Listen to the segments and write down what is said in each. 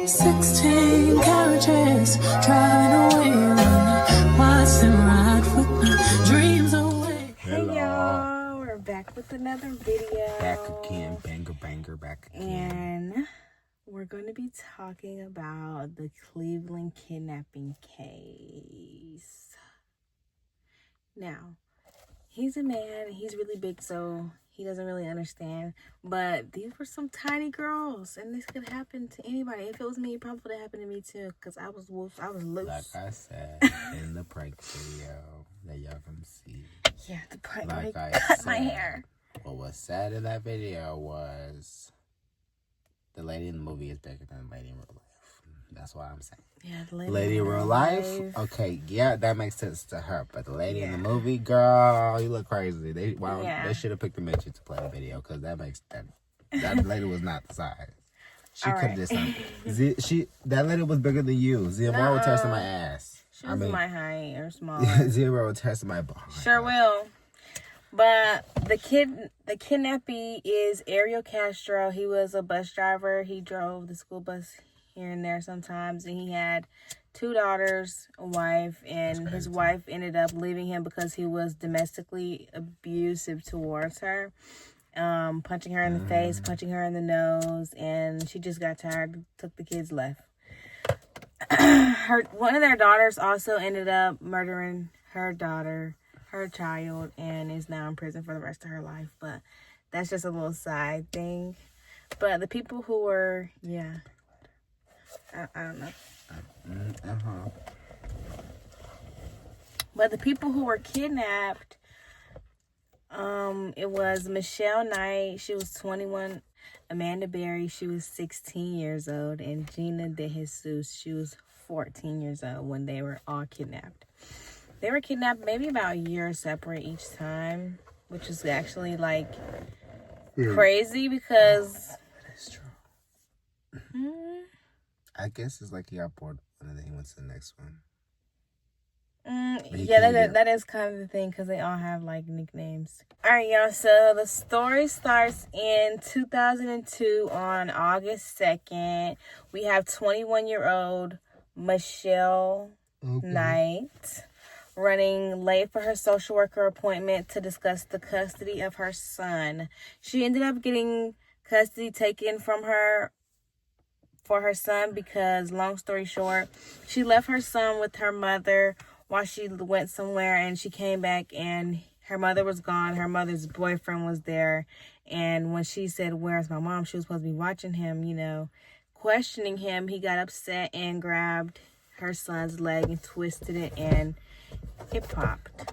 16 carriages driving away. Watch them ride with my dreams away. Hey y'all, we're back with another video. Back again, banger, back again. And we're going to be talking about the Cleveland kidnapping case. Now, he's a man, he's really big, so he doesn't really understand. But these were some tiny girls, and this could happen to anybody. If it was me, it probably would have happened to me too, because I was loose. Like I said in the prank video that y'all can see. Yeah, the prank Like I cut said, my hair. What was said in that video was the lady in the movie is bigger than the lady in real life. That's what I'm saying. Yeah, the lady in real life. Okay, yeah, that makes sense to her. But the lady in the movie, girl, you look crazy. They should have picked a midget to play the video, because that lady was not the size. She could have just that lady was bigger than you. Zero would test my ass. She was my height or smaller. Zero would test my ball. Sure will. But the kidnappee is Ariel Castro. He was a bus driver. He drove the school bus here and there sometimes, and he had 2 daughters, a wife, and his wife ended up leaving him because he was domestically abusive towards her, punching her in the face, punching her in the nose, and she just got tired, took the kids, left. One of their daughters also ended up murdering her child, and is now in prison for the rest of her life. But that's just a little side thing. But the people who were, I don't know. But the people who were kidnapped, it was Michelle Knight, she was 21, Amanda Berry, she was 16 years old, and Gina De Jesus, she was 14 years old when they were all kidnapped. They were kidnapped maybe about a year separate each time, which is actually like crazy because... That is true. I guess it's like he got bored and then he went to the next one. That is kind of the thing, because they all have like nicknames. All right, y'all. So the story starts in 2002 on August 2nd. We have 21-year-old Michelle Knight running late for her social worker appointment to discuss the custody of her son. She ended up getting custody taken from her for her son because, long story short, she left her son with her mother while she went somewhere, and she came back and her mother was gone. Her mother's boyfriend was there, and when she said, "Where's my mom?" she was supposed to be watching him, questioning him. He got upset and grabbed her son's leg and twisted it, and it popped.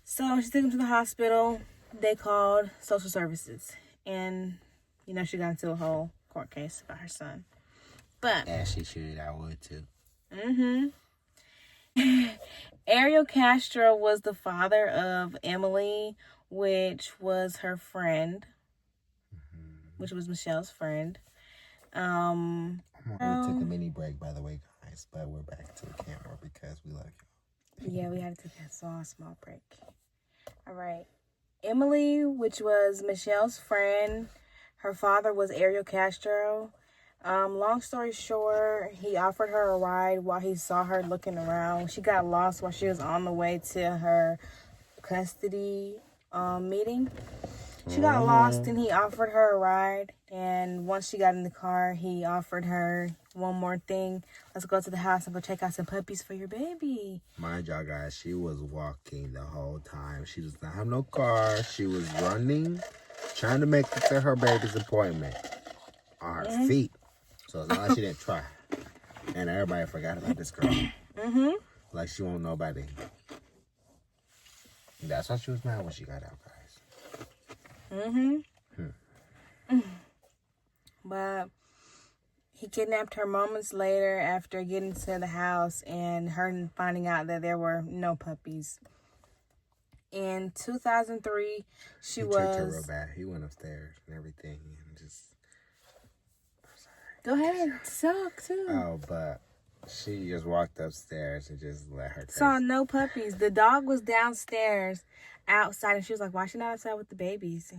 So she took him to the hospital. They called social services, and she got into a whole court case about her son. But as she should, I would too. Ariel Castro was the father of Emily, which was her friend, which was Michelle's friend. We took a mini break, by the way, guys, but we're back to the camera because we love you. Yeah, we had to take a small break. All right. Emily, which was Michelle's friend, her father was Ariel Castro. Long story short, he offered her a ride while he saw her looking around. She got lost while she was on the way to her custody meeting. She got lost, and he offered her a ride. And once she got in the car, he offered her one more thing. Let's go to the house and go check out some puppies for your baby. Mind y'all, guys, she was walking the whole time. She does not have no car. She was running, trying to make it to her baby's appointment on her feet. So it's not like she didn't try. And everybody forgot about this girl. Like she won't nobody. That's why she was mad when she got out, guys. But he kidnapped her moments later after getting to the house and her finding out that there were no puppies. In 2003, she was... He tricked her real bad. He went upstairs and everything and just... Go ahead. Suck, too. Oh, but she just walked upstairs and just let her... Saw no puppies. The dog was downstairs, outside, and she was like, why is she not outside with the babies?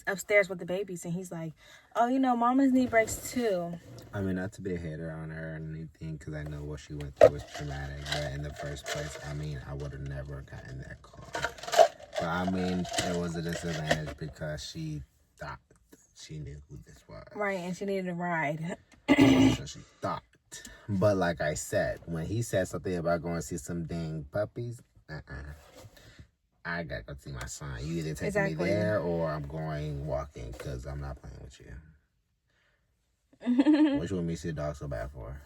Upstairs with the babies. And he's like, oh, mamas need breaks, too. I mean, not to be a hater on her or anything, because I know what she went through was traumatic. But in the first place, I mean, I would have never gotten that car. But I mean, it was a disadvantage because she thought she knew who this was. Right, and she needed a ride. So she thought. But like I said, when he said something about going to see some dang puppies, I gotta go see my son. You either take me there or I'm going walking because I'm not playing with you. What you want me to see the dog so bad for?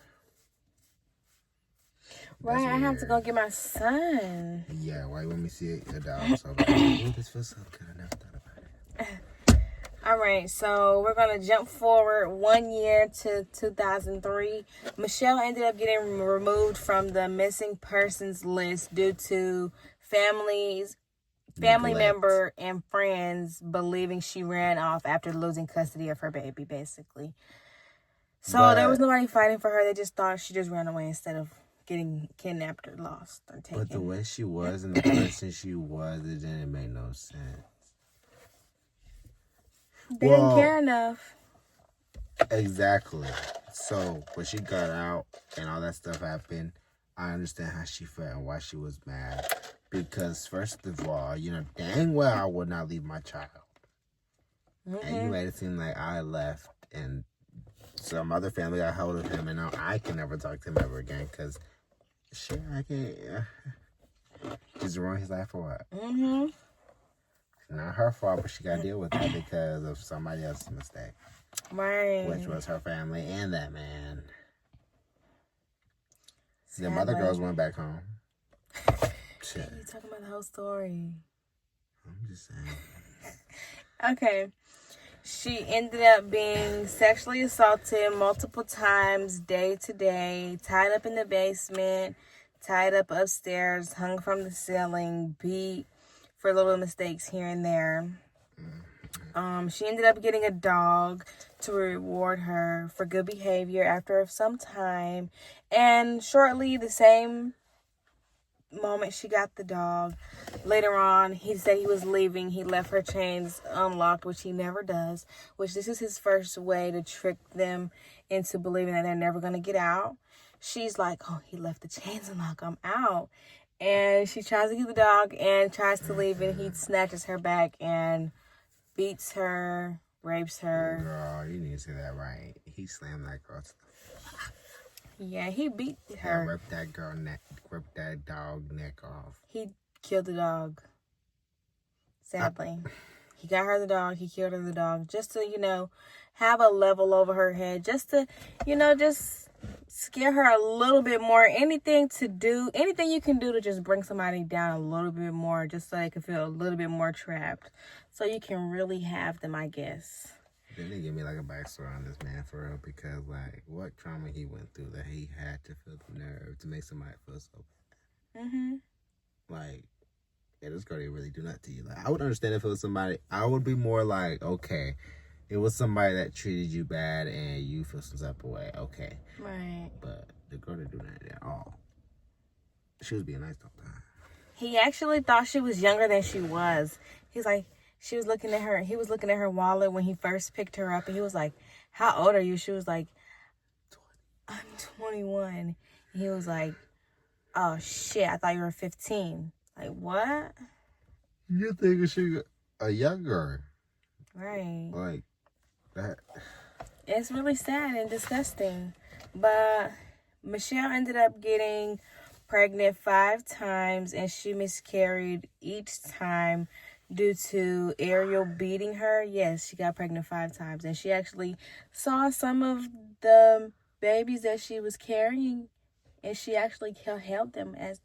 Right, I have to go get my son. Yeah, why you want me to see a dog so bad? Oh, this feels so good. I never thought about it. All right, so we're going to jump forward 1 year to 2003. Michelle ended up getting removed from the missing persons list due to family member and friends believing she ran off after losing custody of her baby, basically. So there was nobody fighting for her. They just thought she just ran away instead of getting kidnapped or lost or taken. But the way she was and the person she was, it didn't make no sense. They didn't care enough. Exactly. So when she got out and all that stuff happened, I understand how she felt and why she was mad. Because first of all, you know dang well I would not leave my child. And you made it seem like I left and some other family got hold of him, and now I can never talk to him ever again because shit, I can't. Just ruin his life for what? It's not her fault, but she got to deal with that because of somebody else's mistake. Right. Which was her family and that man. The mother girls went back home. Shit. You talking about the whole story? I'm just saying. Okay. She ended up being sexually assaulted multiple times, day to day, tied up in the basement, tied up upstairs, hung from the ceiling, beat for little mistakes here and there. She ended up getting a dog to reward her for good behavior after some time. And shortly, the same moment she got the dog, later on, he said he was leaving. He left her chains unlocked, which he never does, which this is his first way to trick them into believing that they're never going to get out. She's like, oh, he left the chains unlocked. I'm out. And she tries to get the dog and tries to leave, and he snatches her back and beats her, rapes her. Girl, you need to say that right. He slammed that girl to the floor. Yeah, he beat her. And ripped that dog neck off. He killed the dog. Sadly. He got her the dog. He killed her the dog. Just to, have a level over her head. Just to, just scare her a little bit more. Anything you can do to just bring somebody down a little bit more. Just so they can feel a little bit more trapped. So you can really have them, I guess. They didn't give me a backstory on this man for real, because what trauma he went through that he had to feel the nerve to make somebody feel so bad. This girl didn't really do nothing to you. I would understand if it was somebody. I would be more like, okay, it was somebody that treated you bad and you feel some type of way. Okay, right. But the girl didn't do that at all. She was being nice the whole time. He actually thought she was younger than she was. He's like. He was looking at her wallet when he first picked her up, and he was like, how old are you? She was like, I'm 21. And he was like, oh shit, I thought you were 15. Like, what? You think she a younger? Right. Like that. It's really sad and disgusting. But Michelle ended up getting pregnant 5 times, and she miscarried each time due to Ariel beating her. Yes, she got pregnant 5 times. And she actually saw some of the babies that she was carrying. And she actually held them as,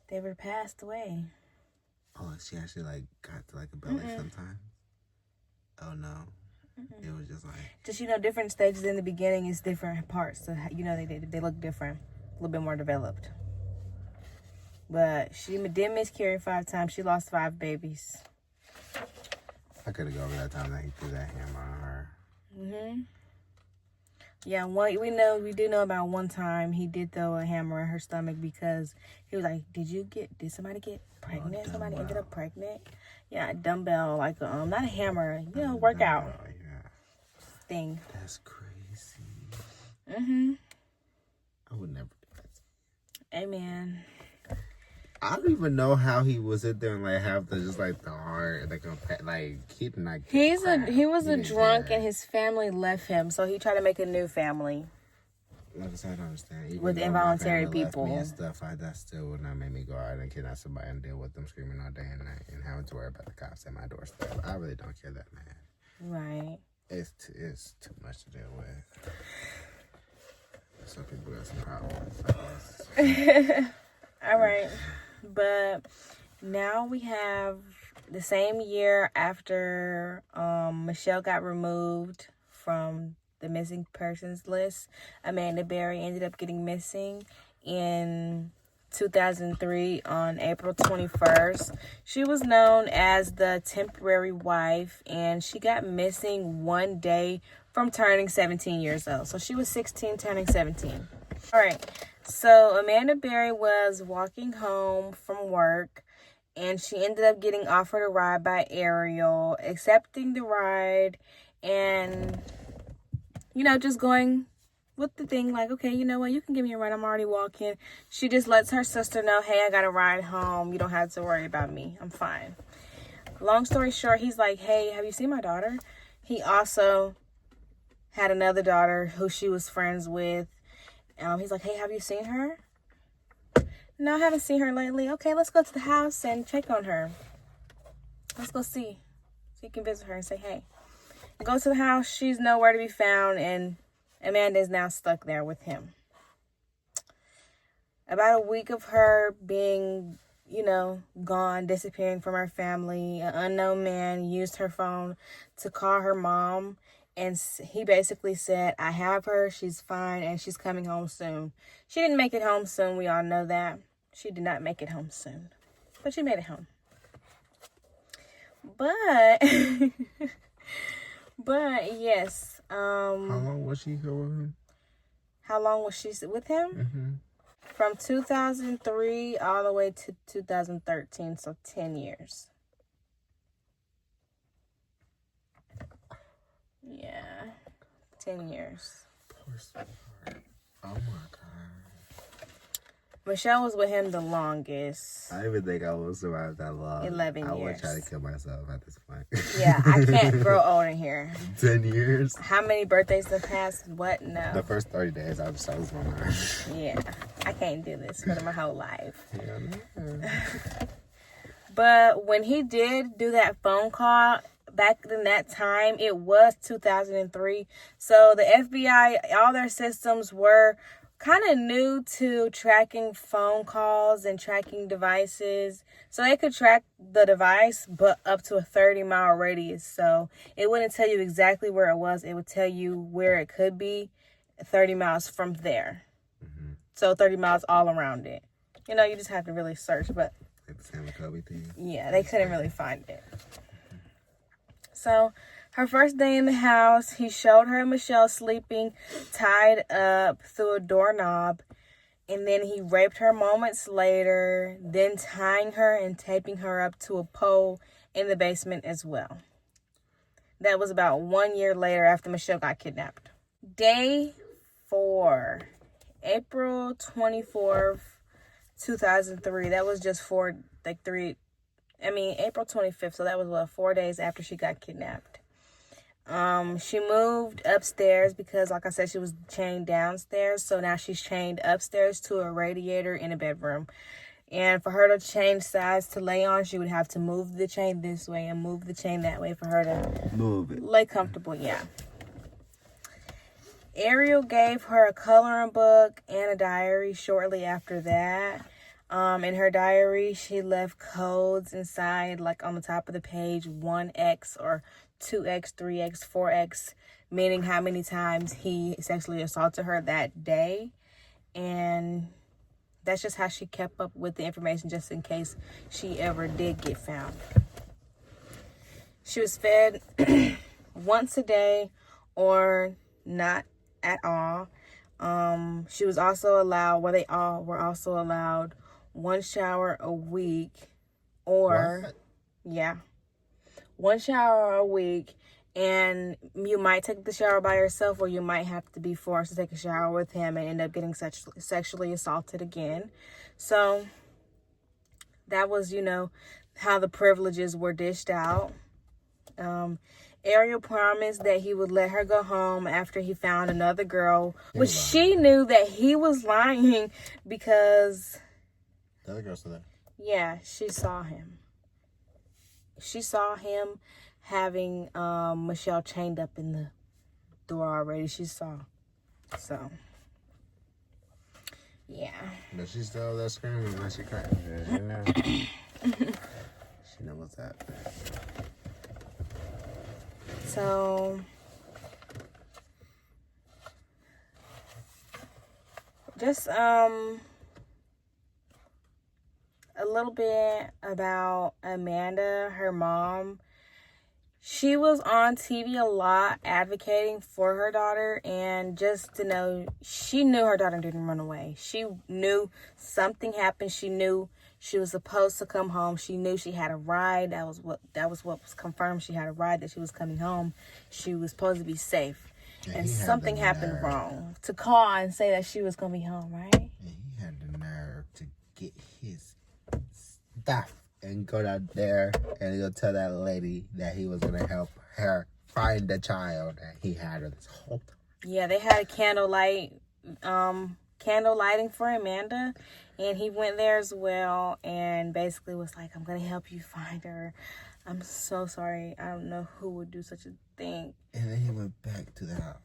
they were passed away. Oh, she actually, got to, a belly sometimes? Oh, no. It was just different stages in the beginning is different parts. So, they look different. A little bit more developed. But she did miscarry 5 times. She lost 5 babies. I could have gone over that time that he threw that hammer on her. Yeah, we do know about one time he did throw a hammer in her stomach because he was like, did somebody get pregnant? Somebody ended up pregnant? Yeah, a dumbbell, not a hammer, workout thing. That's crazy. see. Mm-hmm. I would never do that. Amen. I don't even know how he was in there and like have the just like the heart he did not. He was a drunk and his family left him, so he tried to make a new family. Like I said, I don't understand. Even with involuntary my people left me and stuff, that still would not make me go out and kidnap somebody and deal with them screaming all day and night and having to worry about the cops at my doorstep. I really don't care that, man. Right. It's too much to deal with. Some people got some problems. All right. But now we have the same year after Michelle got removed from the missing persons list. Amanda Berry ended up getting missing in 2003 on April 21st. She was known as the temporary wife, and she got missing one day from turning 17 years old. So she was 16 turning 17. All right. So Amanda Berry was walking home from work, and she ended up getting offered a ride by Ariel, accepting the ride, and, just going with the thing like, okay, you know what, you can give me a ride. I'm already walking. She just lets her sister know, hey, I got a ride home. You don't have to worry about me. I'm fine. Long story short, he's like, hey, have you seen my daughter? He also had another daughter who she was friends with. He's like, hey, have you seen her? No, I haven't seen her lately. Okay, let's go to the house and check on her. Let's go see. So you can visit her and say, hey. Go to the house. She's nowhere to be found, and Amanda is now stuck there with him. About a week of her being, gone, disappearing from her family, an unknown man used her phone to call her mom, and he basically said, I have her, she's fine, and she's coming home soon. She didn't make it home soon. We all know that. She did not make it home soon. But she made it home. But, yes. How long was she with him? How long was she with him? Mm-hmm. From 2003 all the way to 2013, so 10 years. Yeah, 10 years. Poor sweetheart. Oh my God. Michelle was with him the longest. I didn't even think I would survive that long. 11 years. I would try to kill myself at this point. Yeah, I can't grow old in here. 10 years? How many birthdays have passed? What? No. The first 30 days, I was my mind. Yeah, I can't do this for my whole life. Yeah. But when he did do that phone call, back in that time, it was 2003. So the FBI, all their systems were kind of new to tracking phone calls and tracking devices. So they could track the device, but up to a 30-mile radius. So it wouldn't tell you exactly where it was. It would tell you where it could be 30 miles from there. Mm-hmm. So 30 miles all around it. You just have to really search. But like the Sam McCovey thing. Yeah, they couldn't really find it. So her first day in the house, he showed her Michelle sleeping, tied up through a doorknob, and then he raped her moments later, then tying her and taping her up to a pole in the basement as well. That was about 1 year later after Michelle got kidnapped. Day 4, April 24th, 2003. That was just April 25th. So that was 4 days after she got kidnapped. She moved upstairs because, like I said, she was chained downstairs. So now she's chained upstairs to a radiator in a bedroom. And for her to change sides to lay on, she would have to move the chain this way and move the chain that way for her to move it. Lay comfortable. Yeah. Ariel gave her a coloring book and a diary shortly after that. In her diary, she left codes inside, like on the top of the page, 1X or 2X, 3X, 4X, meaning how many times he sexually assaulted her that day. And that's just how she kept up with the information just in case she ever did get found. She was fed once a day or not at all. She was also allowed, they all were also allowed 1 shower a week or, what? Yeah, 1 shower a week And you might take the shower by yourself, or you might have to be forced to take a shower with him and end up getting sexually assaulted again. So that was, how the privileges were dished out. Ariel promised that he would let her go home after he found another girl, which she knew that he was lying because... The other girl's still there. Yeah, she saw him. She saw him having Michelle chained up in the door already. She saw. So, yeah. But she's still there screaming when she crying. She know. She know what's up. So, just a little bit about Amanda, her mom. She was on TV a lot advocating for her daughter, and just to know, she knew her daughter didn't run away. She knew something happened. She knew she was supposed to come home. She knew she had a ride. That was what was confirmed. She had a ride, that she was coming home. She was supposed to be safe. And something happened wrong to call and say that she was going to be home, right? And he had the nerve to get his stuff and go down there and go tell that lady that he was going to help her find the child that he had her this whole time. Yeah, they had a candlelighting for Amanda, and he went there as well and basically was like, I'm going to help you find her. I'm so sorry. I don't know who would do such a thing. And then he went back to the house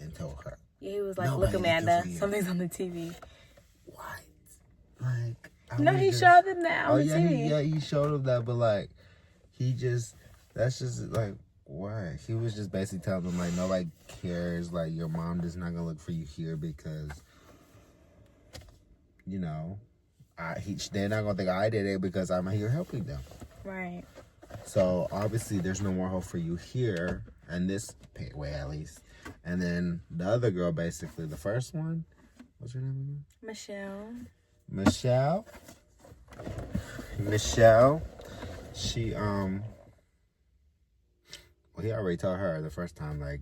and told her. Yeah, he was like, look, Amanda, something's on the TV. What? Like, no, he showed them that on the TV. He showed them that, but like, that's just like, what? He was just basically telling them, like, nobody cares. Like, your mom is not gonna look for you here because, they're not gonna think I did it because I'm here helping them. Right. So obviously, there's no more hope for you here, in this way at least. And then the other girl, basically, the first one, what's her name again? Michelle. She he already told her the first time, like,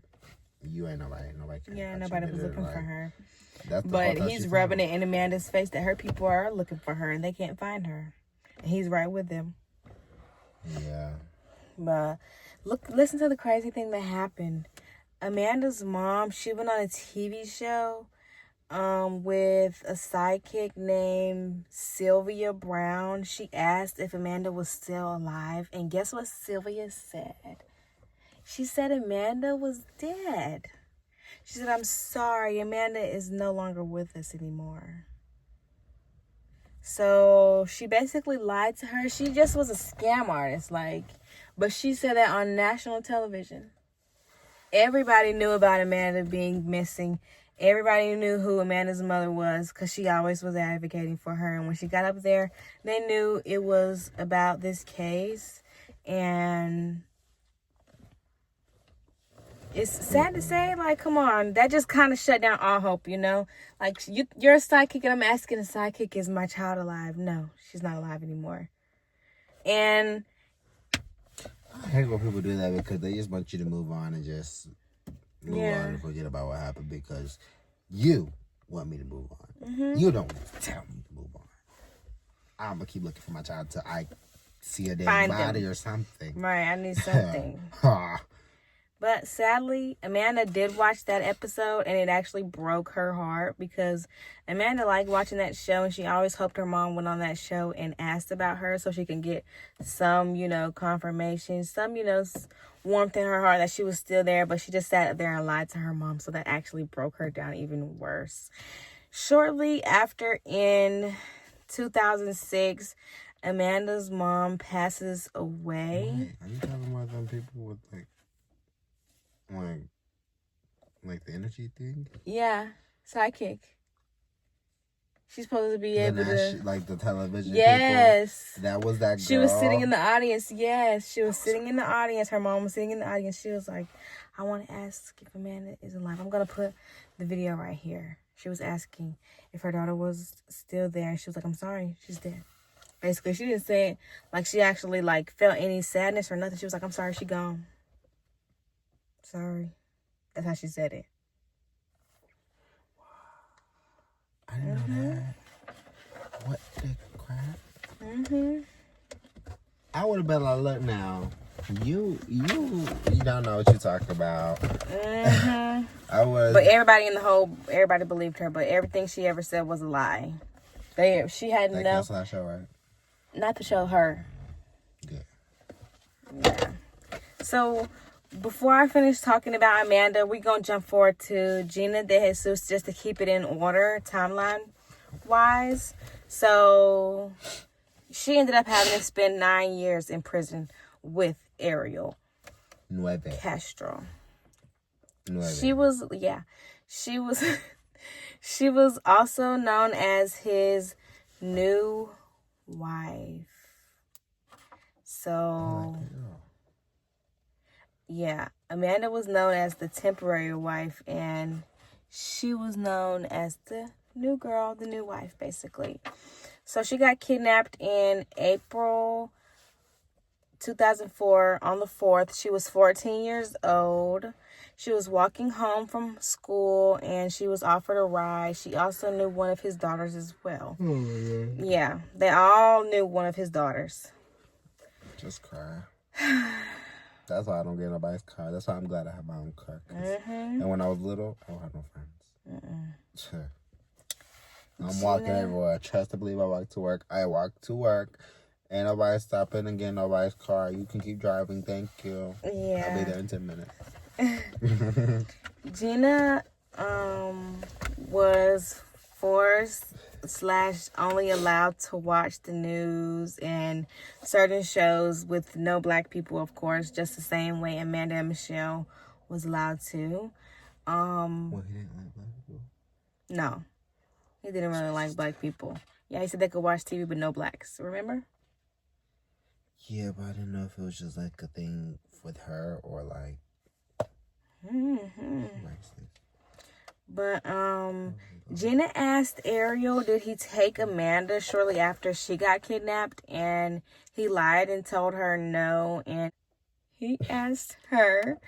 you ain't nobody cares. Yeah, nobody was looking for her. But he's rubbing it in Amanda's face that her people are looking for her and they can't find her. And he's right with them. Yeah. But listen to the crazy thing that happened. Amanda's mom, she went on a TV show with a sidekick named Sylvia Brown. She asked if Amanda was still alive, and guess what Sylvia said? She said Amanda was dead. She said, I'm sorry, Amanda is no longer with us anymore. So she basically lied to her. She just was a scam artist, but she said that on national television. Everybody knew about Amanda being missing. Everybody knew who Amanda's mother was because she always was advocating for her. And when she got up there, they knew it was about this case. And it's sad to say, come on. That just kind of shut down all hope, you're a sidekick, and I'm asking a sidekick, is my child alive? No, she's not alive anymore. And I hate when people do that because they just want you to move on and just move on and forget about what happened because you want me to move on. Mm-hmm. You don't tell me to move on. I'm going to keep looking for my child until I see a dead body or something. Right, I need something. But sadly, Amanda did watch that episode, and it actually broke her heart because Amanda liked watching that show, and she always hoped her mom went on that show and asked about her so she can get some, confirmation, some, warmth in her heart that she was still there, but she just sat there and lied to her mom, so that actually broke her down even worse. Shortly after, in 2006, Amanda's mom passes away. Are you talking about them people with, like the energy thing? Yeah, sidekick. She's supposed to be able to... Like the television Yes. people? That was that girl? She was sitting in the audience. Yes, she was sitting in the audience. Her mom was sitting in the audience. She was like, I want to ask if Amanda is alive. I'm going to put the video right here. She was asking if her daughter was still there. She was like, I'm sorry, she's dead. Basically, she didn't say it like she actually felt any sadness or nothing. She was like, I'm sorry, she gone. Sorry. That's how she said it. I didn't know that. What the crap? I would have been like, look now. You don't know what you're talking about. I was. But everybody believed her. But everything she ever said was a lie. She had They canceled that show, right? Not to show her. Good. Yeah. So, before I finish talking about Amanda, we're going to jump forward to Gina de Jesus just to keep it in order, timeline-wise. So, she ended up having to spend 9 years in prison with Ariel Castro. She was she was also known as his new wife. So, yeah, Amanda was known as the temporary wife, and she was known as the new girl, the new wife, basically. So she got kidnapped in April 2004 on the 4th. She was 14 years old. She was walking home from school, and she was offered a ride. She also knew one of his daughters as well. Oh, yeah, they all knew one of his daughters. Just cry. That's why I don't get nobody's car. That's why I'm glad I have my own car. And when I was little, I don't have no friends. I'm walking everywhere. Trust to believe I walk to work. I walk to work. Ain't nobody stopping and getting nobody's car. You can keep driving. Thank you. Yeah. I'll be there in 10 minutes. Gina was forced / only allowed to watch the news and certain shows with no black people, of course, just the same way Amanda and Michelle was allowed to. Well, he didn't like black people? No. He didn't really like black people. Yeah, he said they could watch TV but no blacks. Remember? Yeah, but I didn't know if it was just like a thing with her or like... But Gina asked Ariel did he take Amanda shortly after she got kidnapped, and he lied and told her no. And he asked her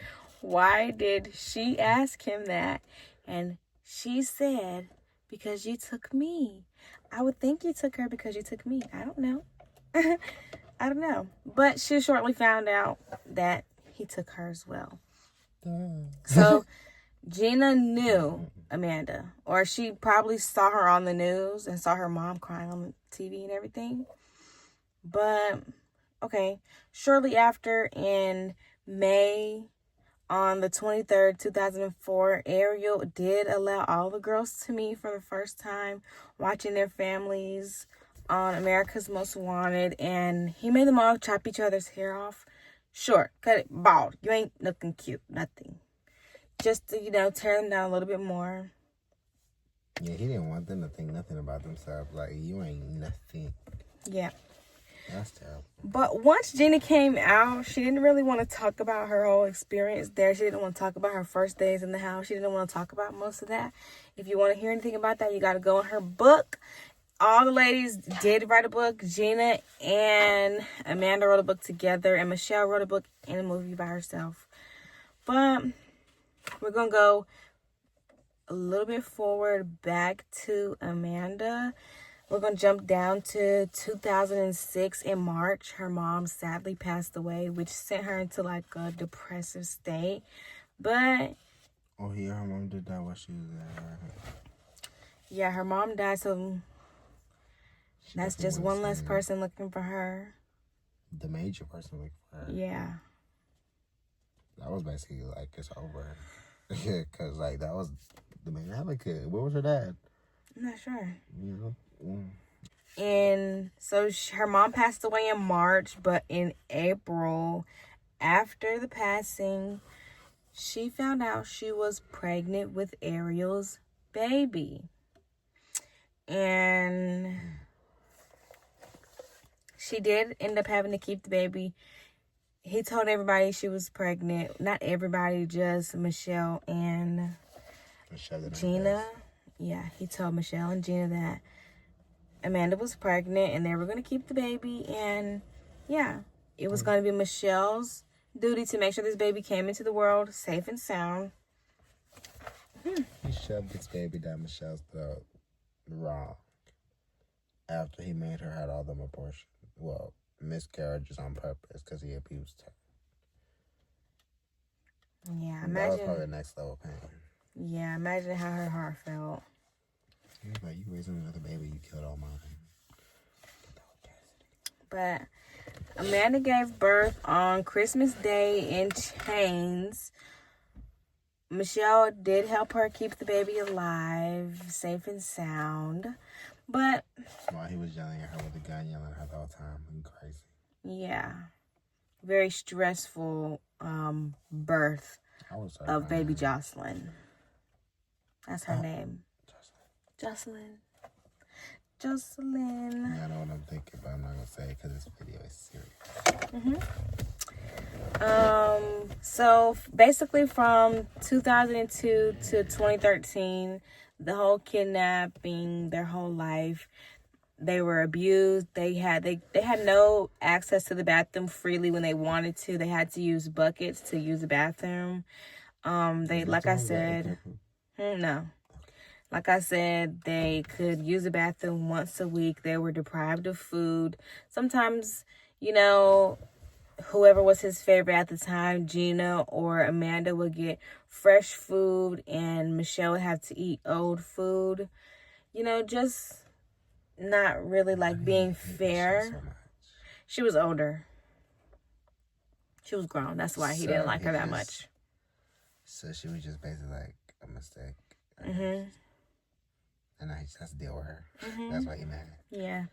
why did she ask him that, and she said, because you took me. I would think you took her because you took me. I don't know. I don't know. But she shortly found out that he took her as well. So Gina knew Amanda, or she probably saw her on the news and saw her mom crying on the TV and everything. But, okay, shortly after, in May, on the 23rd, 2004, Ariel did allow all the girls to meet for the first time, watching their families on America's Most Wanted, and he made them all chop each other's hair off. Short, cut it, bald. You ain't looking cute, nothing. Just to, tear them down a little bit more. Yeah, he didn't want them to think nothing about themselves. Like, you ain't nothing. Yeah. That's terrible. But once Gina came out, she didn't really want to talk about her whole experience there. She didn't want to talk about her first days in the house. She didn't want to talk about most of that. If you want to hear anything about that, you got to go in her book. All the ladies did write a book. Gina and Amanda wrote a book together, and Michelle wrote a book and a movie by herself. But we're going to go a little bit forward back to Amanda. We're going to jump down to 2006 in March. Her mom sadly passed away, which sent her into like a depressive state. But... oh, yeah, her mom did die while she was there. Yeah, her mom died, so... that's just one less person looking for her. The major person looking for her. Yeah. That was basically like, it's over. Yeah, because like, that was the main advocate. Where was her dad? I'm not sure. You know? And so her mom passed away in March, but in April, after the passing, she found out she was pregnant with Ariel's baby. And... she did end up having to keep the baby. He told everybody she was pregnant. Not everybody, just Michelle and Gina. Yeah, he told Michelle and Gina that Amanda was pregnant and they were going to keep the baby. And yeah, it was going to be Michelle's duty to make sure this baby came into the world safe and sound. He shoved this baby down Michelle's throat wrong after he made her have all them abortions. Well, miscarriages on purpose because he abused her. Yeah, imagine. That was probably the next level pain. Yeah, imagine how her heart felt. He was like, you raising another baby, you killed all mine. But Amanda gave birth on Christmas Day in chains. Michelle did help her keep the baby alive, safe and sound. But while he was yelling at her with a gun, yelling at her the whole time, and crazy. Yeah, very stressful birth of baby Jocelyn. That's her name. Jocelyn. Yeah, I know what I'm thinking, but I'm not gonna say it because this video is serious. So basically, from 2002 to 2013, the whole kidnapping, their whole life, they were abused. They had no access to the bathroom freely when they wanted to. They had to use buckets to use the bathroom. Like I said, they could use the bathroom once a week. They were deprived of food. Sometimes, whoever was his favorite at the time, Gina or Amanda, would get fresh food and Michelle would have to eat old food. Just not really like being fair. She was older. She was grown. That's why he didn't like her that much. So she was just basically like a mistake. And now he just has to deal with her. That's why he mad. Yeah.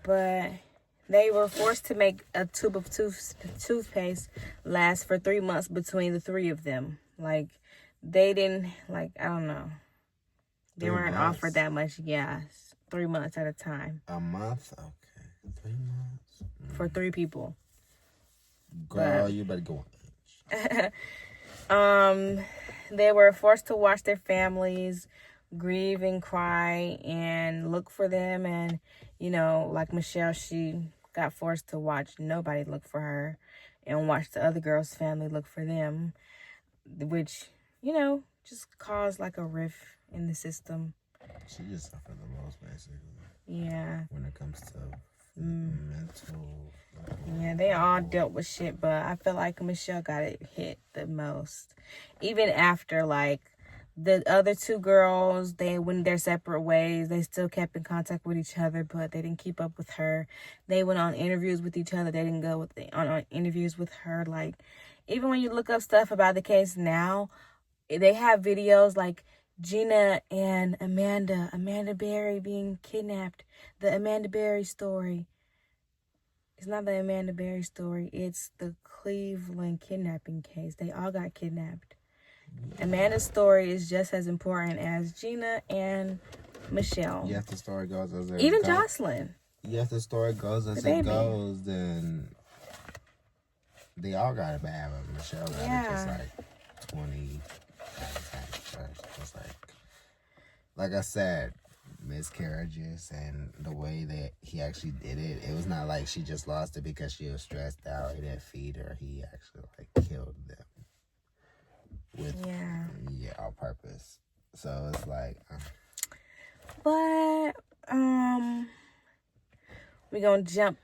But they were forced to make a tube of toothpaste last for 3 months between the three of them. Like, they didn't, I don't know. They weren't offered that much gas. 3 months at a time. A month? Okay. 3 months? For 3 people. Girl, you better go on. They were forced to watch their families grieve and cry and look for them. And, like Michelle, she got forced to watch nobody look for her and watch the other girl's family look for them, which, just caused like a rift in the system. She just suffered the most, basically. Yeah. When it comes to mental. Yeah, they all dealt with shit, but I feel like Michelle got it hit the most. Even after, the other 2 girls, they went their separate ways. They still kept in contact with each other, but they didn't keep up with her. They went on interviews with each other. They didn't go on interviews with her. Even when you look up stuff about the case now, they have videos like Gina and Amanda Berry being kidnapped. The Amanda Berry story. It's not the Amanda Berry story. It's the Cleveland kidnapping case. They all got kidnapped. Amanda's story is just as important as Gina and Michelle. Yes, the story goes as it Even goes. Jocelyn. Yes, the story goes as it goes. Then they all got it bad, but Michelle got it just 20. Just like I said, miscarriages and the way that he actually did it. It was not like she just lost it because she was stressed out. He didn't feed her. He actually killed them on purpose. So it's but we're gonna jump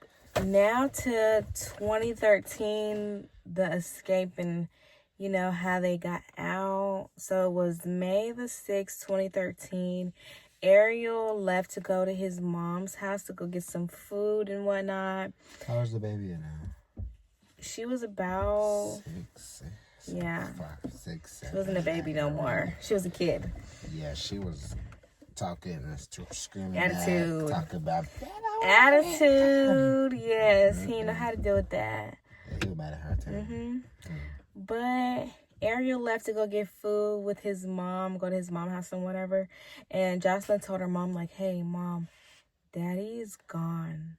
now to 2013, the escape and how they got out. So it was May the 6th, 2013. Ariel left to go to his mom's house to go get some food and whatnot. How old's the baby now? She was about 6, 5, 6, 7. She wasn't a baby no more. She was a kid. Yeah, she was talking and screaming. Attitude. Talking about attitude. Yes, he didn't know how to deal with that. Yeah, he was mad at her too. But Ariel left to go get food with his mom, go to his mom's house and whatever. And Jocelyn told her mom, hey, Mom, Daddy is gone.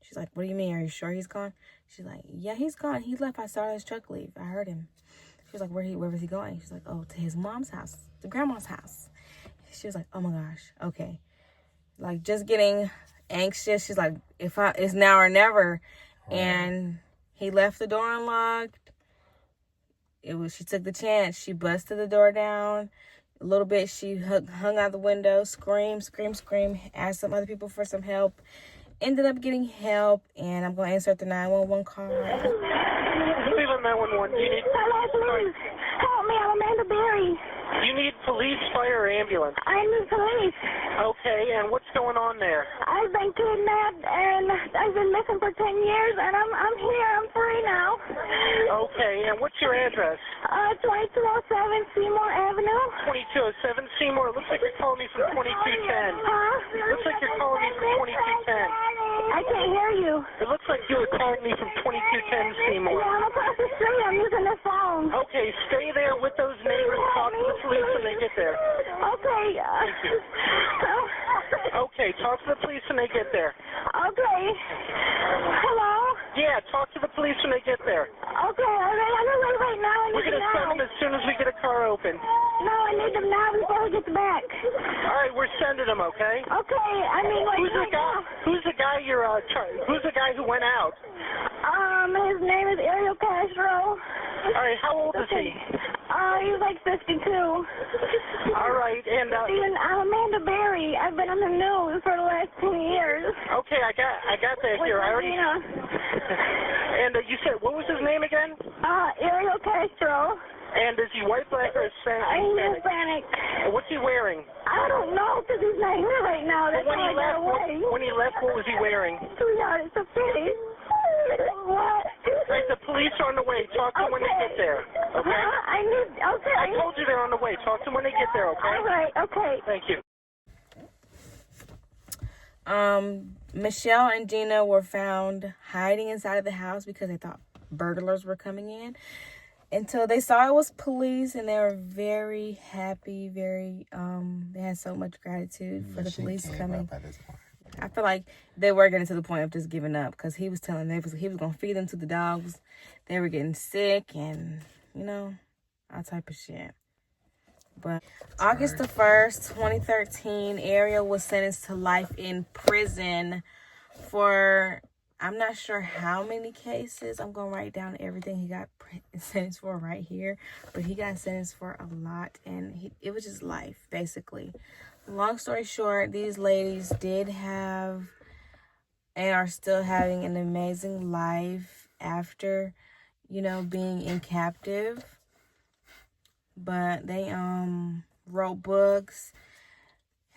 She's like, what do you mean? Are you sure he's gone? She's like, yeah, he's gone. He left. I saw his truck leave. I heard him. She was like, where was he going? She's like, oh, to his mom's house, to grandma's house. She was like, oh my gosh, okay. Just getting anxious. She's like, it's now or never. Right. And He left the door unlocked. She took the chance. She busted the door down. A little bit, she hung out the window, scream, asked some other people for some help. Ended up getting help, and I'm going to insert the 911 call. Cleveland 911, you need... Hello, please. Help me, I'm Amanda Berry. You need police, fire, or ambulance. I need police. Okay, and what's going on there? I've been kidnapped, and I've been missing for 10 years, and I'm here. I'm free now. Okay, and what's your address? 2207 Seymour Avenue. 2207 Seymour. Looks like you're calling me from 2210. Huh? Looks like you're calling me from 2210. I can't hear you. It looks like you were calling me from 2210 Seymour. Yeah, I'm across the street. I'm using the phone. Okay, stay there with those neighbors. Talk to the police when they get there. Okay. Okay, talk to the police when they get there. Okay. Hello? Yeah, talk to the police when they get there. Okay, I'm on the way right now. We're going to send them as soon as we get a car open. No, I need them now before we get back. All right, we're sending them, okay? Okay, I mean, like, Who's the guy? Who's the guy you're who's the guy who went out? His name is Ariel Castro. All right, how old is he? He's like 52. All right, and Steven, I'm Amanda Berry. I've been on the news for the last 10 years. Okay, I got that here. I already. And you said, what was his name again? Ariel Castro. And is he white, black, or Hispanic? He's Hispanic. What's he wearing? I don't know, because he's not here right now. That's when why I got away. When he left, what was he wearing? Sweetheart, it's a pity. What? Right, the police are on the way. Talk to them when they get there. Okay? Okay. I told you they're on the way. Talk to them when they get there, okay? All right, okay. Thank you. Michelle and Gina were found hiding inside of the house because they thought burglars were coming in. Until they saw it was police, and they were very happy, they had so much gratitude for the police coming. I feel like they were getting to the point of just giving up, because he was telling them he was going to feed them to the dogs. They were getting sick and, all type of shit. But August the 1st, 2013, Ariel was sentenced to life in prison for... I'm not sure how many cases. I'm going to write down everything he got sentenced for right here. But he got sentenced for a lot. And it was just life, basically. Long story short, these ladies did have and are still having an amazing life after, being in captive. But they wrote books,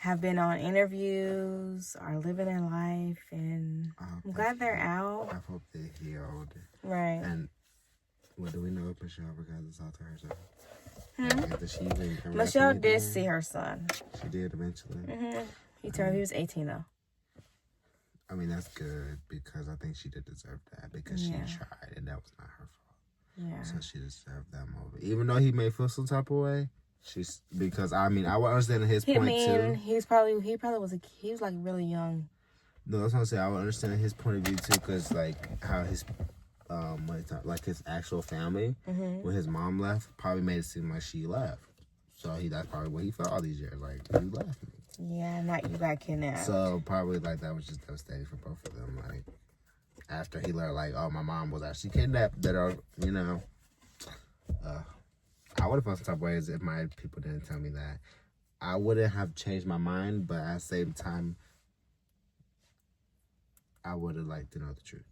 have been on interviews, are living their life, and I'm glad they're out. I hope they healed. Right. And what do we know if Michelle ever got to talk to her son? Michelle did see her son. She did eventually. He was 18 though. I mean, that's good, because I think she did deserve that, because she tried and that was not her fault. Yeah. So she deserved that moment. Even though he may feel some type of way. Because I would understand his point too. He was like really young. No, that's what I'm saying. I would understand his point of view too, because like how his his actual family when his mom left probably made it seem like she left. So that's probably what he felt all these years, like, you left me. Yeah, not you got kidnapped. So probably like that was just devastating for both of them. Like after he learned like, oh, my mom was actually kidnapped, I would have felt some type of ways if my people didn't tell me that. I wouldn't have changed my mind, but at the same time, I would have liked to know the truth.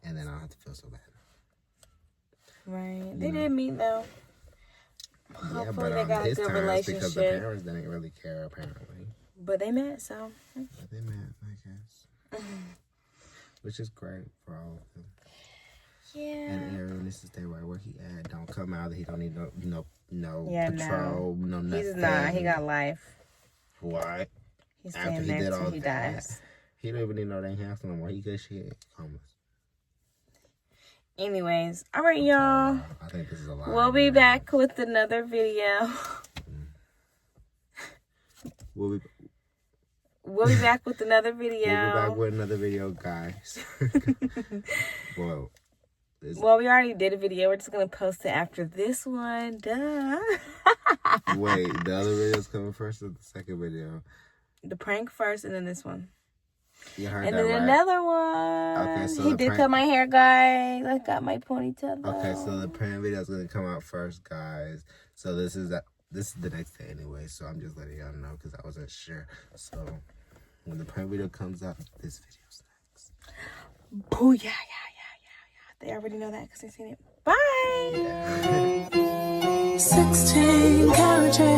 And then I don't have to feel so bad. Right. They did meet, though. Yeah, but they got a good relationship. Because the parents didn't really care, apparently. But they met, so. But they met, I guess. Which is great for all of them. Yeah. And Ariel needs to stay right where he at. Don't come out that he don't need no patrol, no nothing. He's not. He got life. Why? He's staying there till he dies. He don't even need no dang house no more. He good shit. Homeless. Anyways, all right, y'all. I think this is a lot. We'll be back with another video. We'll be back with another video. We'll be back with another video, guys. Well, we already did a video. We're just going to post it after this one. Duh. Wait, the other video's coming first or the second video? The prank first and then this one. You heard and that then right. another one. Okay, so he did cut my hair, guys. I got my ponytail. Though. Okay, so the prank video is gonna come out first, guys. So this is the next day anyway. So I'm just letting y'all know because I wasn't sure. So when the prank video comes out, this video's next. Oh yeah. They already know that because they seen it. Bye. Yeah. 16 carriages.